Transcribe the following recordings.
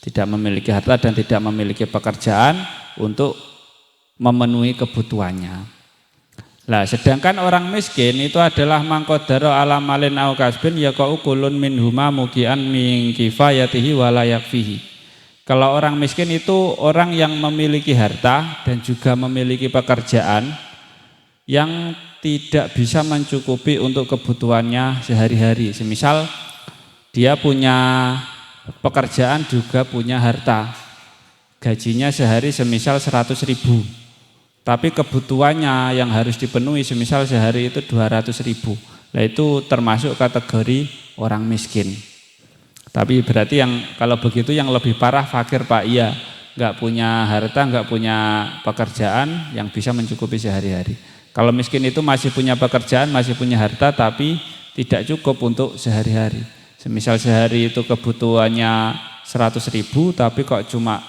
tidak memiliki harta dan tidak memiliki pekerjaan untuk memenuhi kebutuhannya. Nah, sedangkan orang miskin itu adalah mangqadara ala malin au kasbin yaqau kulun minhuma mugian min kifayatihi wala yakfihi. Kalau orang miskin itu orang yang memiliki harta dan juga memiliki pekerjaan yang tidak bisa mencukupi untuk kebutuhannya sehari-hari. Semisal dia punya pekerjaan juga punya harta, gajinya sehari semisal 100.000, tapi kebutuhannya yang harus dipenuhi semisal sehari itu 200.000. Nah, itu termasuk kategori orang miskin. Tapi berarti yang kalau begitu yang lebih parah fakir Pak, iya, nggak punya harta, nggak punya pekerjaan yang bisa mencukupi sehari-hari. Kalau miskin itu masih punya pekerjaan, masih punya harta, tapi tidak cukup untuk sehari-hari. Semisal sehari itu kebutuhannya 100.000, tapi kok cuma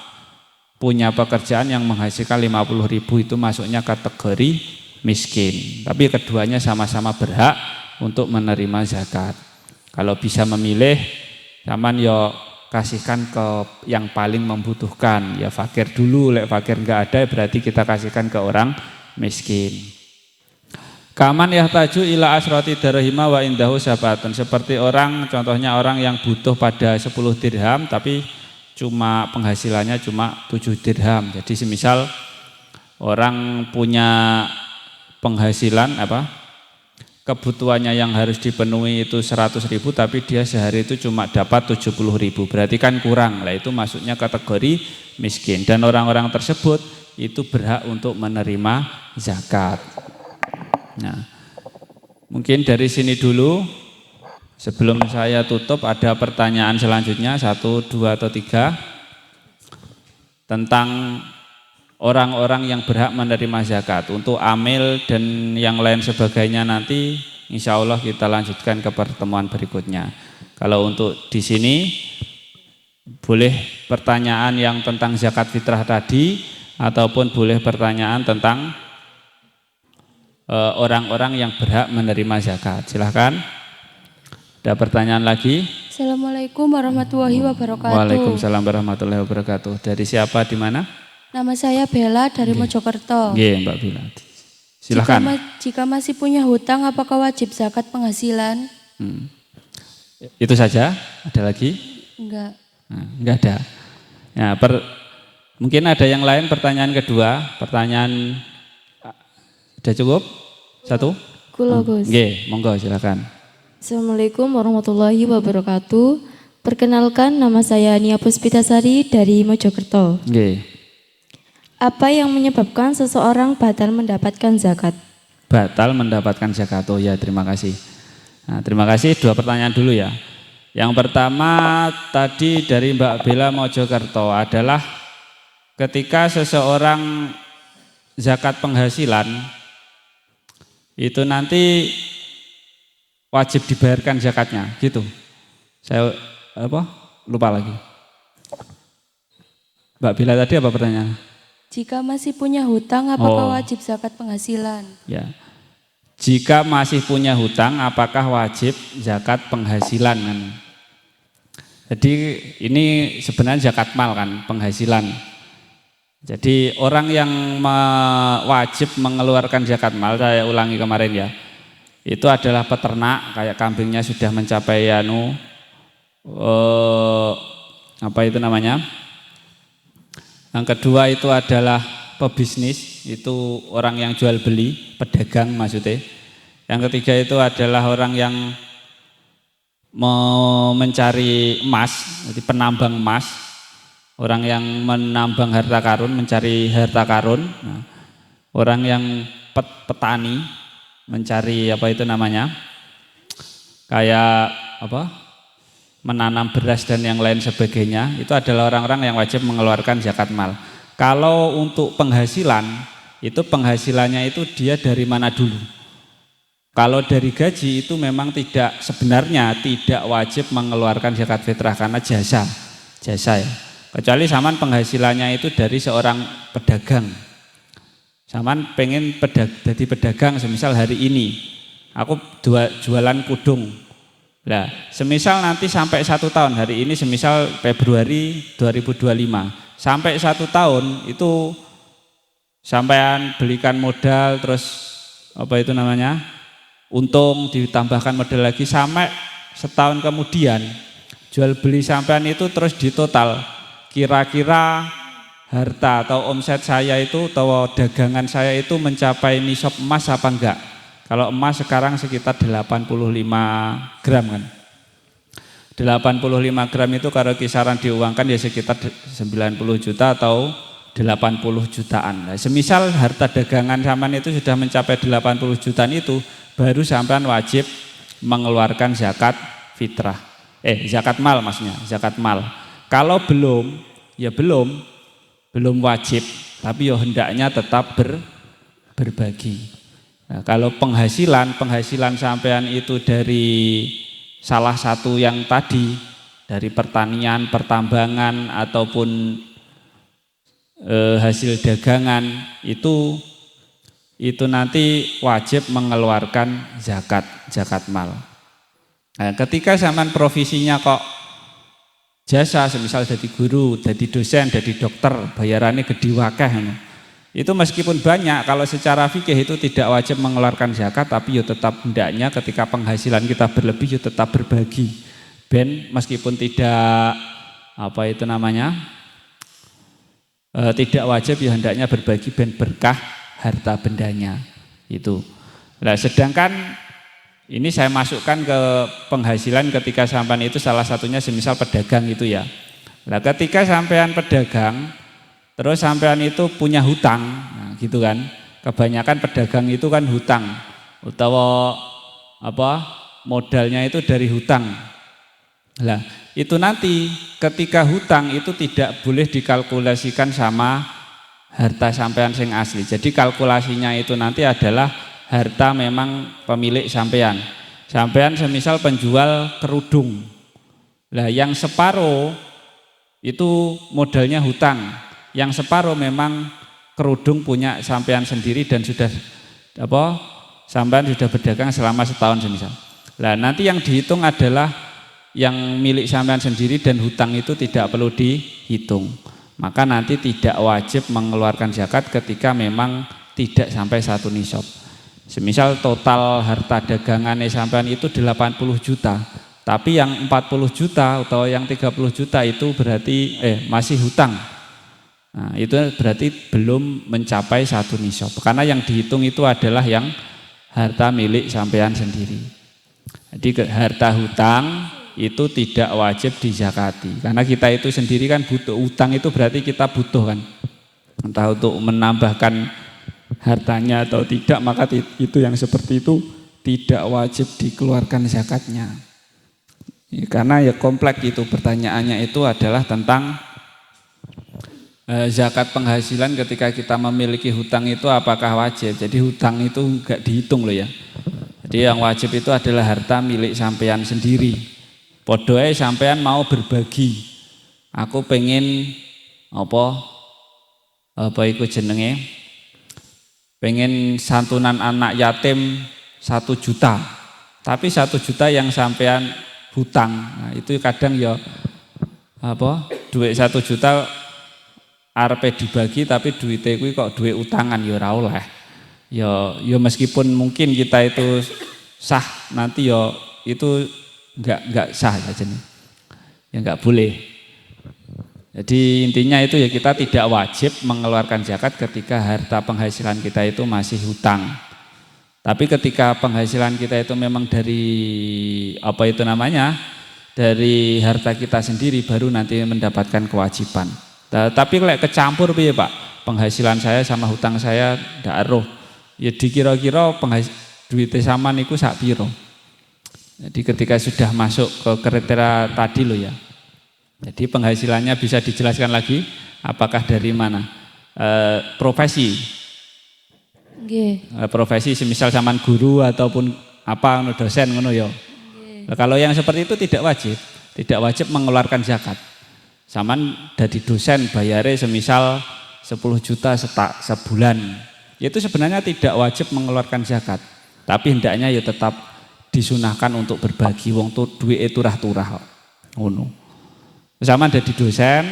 punya pekerjaan yang menghasilkan 50.000, itu masuknya kategori miskin. Tapi keduanya sama-sama berhak untuk menerima zakat. Kalau bisa memilih, zaman yo kasihkan ke yang paling membutuhkan. Ya fakir dulu, lek fakir enggak ada berarti kita kasihkan ke orang miskin. Kaman yahtaju ila asrati darahima wa indahu sabatun. Seperti orang, contohnya orang yang butuh pada 10 dirham tapi cuma penghasilannya cuma 7 dirham. Jadi semisal orang punya penghasilan kebutuhannya yang harus dipenuhi itu 100.000 tapi dia sehari itu cuma dapat 70.000, berarti kan kurang. Lah itu masuknya kategori miskin dan orang-orang tersebut itu berhak untuk menerima zakat. Nah, mungkin dari sini dulu. Sebelum saya tutup ada pertanyaan selanjutnya 1, 2 atau 3 tentang orang-orang yang berhak menerima zakat. Untuk amil dan yang lain sebagainya nanti insya Allah kita lanjutkan ke pertemuan berikutnya. Kalau untuk di sini boleh pertanyaan yang tentang zakat fitrah tadi ataupun boleh pertanyaan tentang orang-orang yang berhak menerima zakat. Silahkan. Ada pertanyaan lagi? Assalamualaikum warahmatullahi wabarakatuh. Waalaikumsalam warahmatullahi wabarakatuh. Dari siapa, di mana? Nama saya Bella dari Mojokerto. Nggih, Mbak Bella. Silahkan. Jika masih punya hutang, apakah wajib zakat penghasilan? Itu saja? Ada lagi? Enggak. Enggak ada. Nah, mungkin ada yang lain pertanyaan kedua. Pertanyaan sudah cukup? 1? Kula Gus. Nggih, monggo silakan. Assalamualaikum warahmatullahi wabarakatuh. Perkenalkan, nama saya Nia Puspitasari dari Mojokerto. Nggih. Apa yang menyebabkan seseorang batal mendapatkan zakat? Batal mendapatkan zakat. Oh ya, terima kasih. Nah, terima kasih. 2 pertanyaan dulu ya. Yang pertama tadi dari Mbak Bella Mojokerto adalah ketika seseorang zakat penghasilan itu nanti wajib dibayarkan zakatnya, gitu. Saya lupa lagi. Mbak Bella tadi apa pertanyaan? Jika masih punya hutang, apakah wajib zakat penghasilan? Ya. Jika masih punya hutang, apakah wajib zakat penghasilan kan? Jadi ini sebenarnya zakat mal kan, penghasilan. Jadi orang yang wajib mengeluarkan zakat mal, saya ulangi kemarin ya, itu adalah peternak, kayak kambingnya sudah mencapai apa itu namanya. Yang kedua itu adalah pebisnis, itu orang yang jual beli, pedagang maksudnya. Yang ketiga itu adalah orang yang mencari emas, jadi penambang emas, orang yang menambang harta karun, mencari harta karun. Nah, orang yang petani, mencari apa itu namanya, kayak menanam beras dan yang lain sebagainya, itu adalah orang-orang yang wajib mengeluarkan zakat mal. Kalau untuk penghasilan, itu penghasilannya itu dia dari mana dulu. Kalau dari gaji itu memang sebenarnya tidak wajib mengeluarkan zakat fitrah karena jasa ya. Kecuali zaman penghasilannya itu dari seorang pedagang. Zaman pengen jadi pedagang, semisal hari ini aku jualan kudung Lah, semisal nanti sampai 1 tahun, hari ini semisal Februari 2025, sampai 1 tahun itu sampean belikan modal terus apa itu namanya? Untung ditambahkan modal lagi sampai setahun kemudian jual beli sampean itu terus ditotal kira-kira harta atau omset saya itu atau dagangan saya itu mencapai nisab emas apa enggak? Kalau emas sekarang sekitar 85 gram kan. 85 gram itu kalau kisaran diuangkan ya sekitar 90 juta atau 80 jutaan. Nah, semisal harta dagangan sampean itu sudah mencapai 80 jutaan itu baru sampean wajib mengeluarkan zakat fitrah. Zakat mal maksudnya, zakat mal. Kalau belum, ya belum wajib, tapi ya hendaknya tetap berbagi. Nah, kalau penghasilan sampean itu dari salah satu yang tadi, dari pertanian, pertambangan ataupun hasil dagangan itu nanti wajib mengeluarkan zakat mal. Nah, ketika zaman profesinya kok jasa, semisal jadi guru, jadi dosen, jadi dokter, bayarannya gede wakeh, itu meskipun banyak, kalau secara fikih itu tidak wajib mengeluarkan zakat, tapi ya tetap hendaknya ketika penghasilan kita berlebih ya tetap berbagi. Ben meskipun tidak apa itu namanya tidak wajib ya hendaknya berbagi ben berkah harta bendanya itu. Nah, sedangkan ini saya masukkan ke penghasilan ketika sampean itu salah satunya semisal pedagang itu ya. Nah, ketika sampean pedagang terus sampean itu punya hutang, nah, gitu kan. Kebanyakan pedagang itu kan hutang utawa modalnya itu dari hutang. Nah, itu nanti ketika hutang itu tidak boleh dikalkulasikan sama harta sampean sing asli. Jadi kalkulasinya itu nanti adalah harta memang pemilik sampean. Sampean semisal penjual kerudung. Lah yang separuh itu modalnya hutang. Yang separuh memang kerudung punya sampean sendiri dan sudah sampean sudah berdagang selama setahun semisal. Lah nanti yang dihitung adalah yang milik sampean sendiri dan hutang itu tidak perlu dihitung. Maka nanti tidak wajib mengeluarkan zakat ketika memang tidak sampai 1 nisab. Semisal total harta dagangannya sampean itu 80 juta, tapi yang 40 juta atau yang 30 juta itu berarti masih hutang. Nah, itu berarti belum mencapai 1 nisab. Karena yang dihitung itu adalah yang harta milik sampean sendiri. Jadi harta hutang itu tidak wajib dizakati. Karena kita itu sendiri kan butuh, utang itu berarti kita butuh kan. Entah untuk menambahkan hartanya atau tidak, maka itu yang seperti itu tidak wajib dikeluarkan zakatnya. Karena ya kompleks itu pertanyaannya itu adalah tentang zakat penghasilan ketika kita memiliki hutang itu apakah wajib. Jadi hutang itu enggak dihitung loh ya. Jadi yang wajib itu adalah harta milik sampean sendiri. Podoe sampean mau berbagi. Aku pengen apa iku jenenge? Pengen santunan anak yatim 1 juta. Tapi 1 juta yang sampean hutang. Nah, itu kadang ya duit 1 juta arepe dibagi tapi duitnya kuwi kok duit utangan ya ora oleh. Ya meskipun mungkin kita itu sah, nanti ya itu enggak sah aja nih. Ya enggak boleh. Jadi intinya itu ya kita tidak wajib mengeluarkan zakat ketika harta penghasilan kita itu masih hutang. Tapi ketika penghasilan kita itu memang dari dari harta kita sendiri baru nanti mendapatkan kewajiban. Tapi kalau kecampur piye Pak? Penghasilan saya sama hutang saya ndak eruh. Ya dikira-kira duitnya sama niku sak piro. Jadi ketika sudah masuk ke kriteria tadi loh ya. Jadi penghasilannya bisa dijelaskan lagi apakah dari mana? Profesi. Profesi semisal zaman guru ataupun dosen ngono ya. Kalau yang seperti itu tidak wajib mengeluarkan zakat. Saman dari dosen bayare semisal 10 juta sebulan. Itu sebenarnya tidak wajib mengeluarkan zakat. Tapi hendaknya ya tetap disunahkan untuk berbagi, wong tuh duwe turah-turah kok. Ngono. Sama dadi dosen,